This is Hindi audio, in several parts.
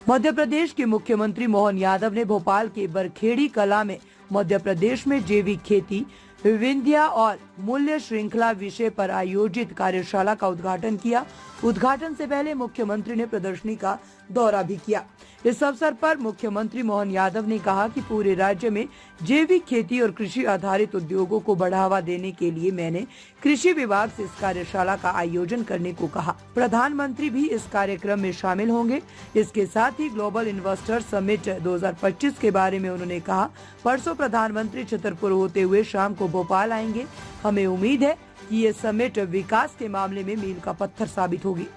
मध्य प्रदेश के मुख्यमंत्री मोहन यादव ने भोपाल के बरखेड़ी कला में मध्य प्रदेश में जैविक खेती, विविधता और मूल्य श्रृंखला विषय पर आयोजित कार्यशाला का उद्घाटन किया। उद्घाटन से पहले मुख्यमंत्री ने प्रदर्शनी का दौरा भी किया। इस अवसर पर मुख्यमंत्री मोहन यादव ने कहा कि पूरे राज्य में जैविक खेती और कृषि आधारित उद्योगों को बढ़ावा देने के लिए मैंने कृषि विभाग से इस कार्यशाला का आयोजन करने को कहा। प्रधानमंत्री भी इस कार्यक्रम में शामिल होंगे। इसके साथ ही ग्लोबल इन्वेस्टर समिट 2025 के बारे में उन्होंने कहा, परसों प्रधानमंत्री छतरपुर होते हुए शाम को भोपाल आएंगे। हमें उम्मीद है कि ये समिट विकास के मामले में मील का पत्थर साबित होगी।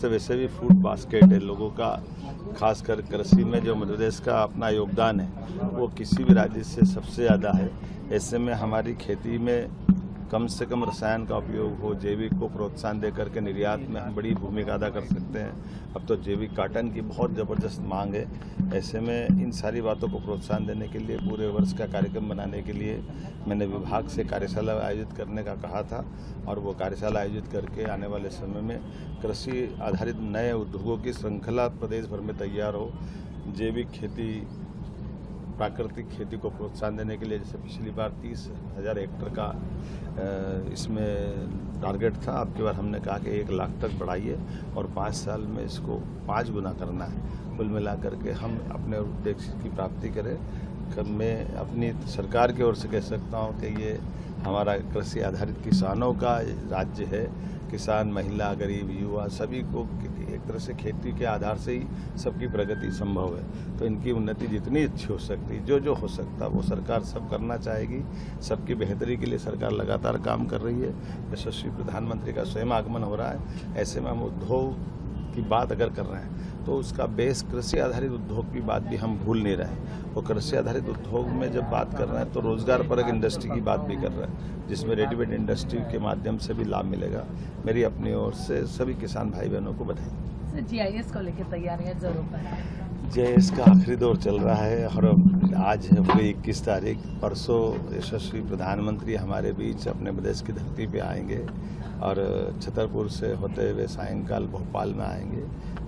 वैसे भी फूड बास्केट है लोगों का, खासकर कृषि में जो मध्य प्रदेश का अपना योगदान है वो किसी भी राज्य से सबसे ज़्यादा है। ऐसे में हमारी खेती में कम से कम रसायन का उपयोग हो, जैविक को प्रोत्साहन दे करके निर्यात में हम बड़ी भूमिका अदा कर सकते हैं। अब तो जैविक कॉटन की बहुत ज़बरदस्त मांग है। ऐसे में इन सारी बातों को प्रोत्साहन देने के लिए पूरे वर्ष का कार्यक्रम बनाने के लिए मैंने विभाग से कार्यशाला आयोजित करने का कहा था और वो कार्यशाला आयोजित करके आने वाले समय में कृषि आधारित नए उद्योगों की श्रृंखला प्रदेश भर में तैयार हो। जैविक खेती, प्राकृतिक खेती को प्रोत्साहन देने के लिए जैसे पिछली बार 30,000 हेक्टेयर का इसमें टारगेट था, अब की बार हमने कहा कि 1 लाख तक बढ़ाइए और 5 साल में इसको 5 गुना करना है। कुल मिला करके हम अपने उद्देश्य की प्राप्ति करें। मैं अपनी सरकार की ओर से कह सकता हूँ कि ये हमारा कृषि आधारित किसानों का राज्य है। किसान, महिला, गरीब, युवा सभी को एक तरह से खेती के आधार से ही सबकी प्रगति संभव है। तो इनकी उन्नति जितनी अच्छी हो सकती, जो हो सकता वो सरकार सब करना चाहेगी। सबकी बेहतरी के लिए सरकार लगातार काम कर रही है। यशस्वी प्रधानमंत्री का स्वयं आगमन हो रहा है। ऐसे में हम उद्योग की बात अगर कर रहे हैं तो उसका बेस कृषि आधारित उद्योग की बात भी हम भूल नहीं रहे। और कृषि आधारित उद्योग में जब बात कर रहे हैं तो रोजगार परक इंडस्ट्री की बात भी कर रहे हैं, जिसमें रेडीमेड इंडस्ट्री के माध्यम से भी लाभ मिलेगा। मेरी अपनी ओर से सभी किसान भाई बहनों को बधाई। जीआईएस को लेकर तैयारियां जोरों पर। जीआईएस का आखिरी दौर चल रहा है और आज है 21 तारीख। परसों यशस्वी प्रधानमंत्री हमारे बीच अपने प्रदेश की धरती पे आएंगे और छतरपुर से होते हुए सायंकाल भोपाल में आएंगे।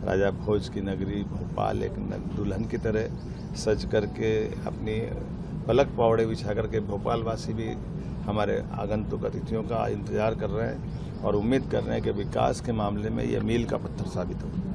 राजा भोज की नगरी भोपाल एक दुल्हन की तरह सज करके अपनी पलक पावड़े बिछा करके भोपाल वासी भी हमारे आगंतुक अतिथियों का इंतजार कर रहे हैं और उम्मीद कर रहे हैं कि विकास के मामले में यह मील का पत्थर साबित होगा।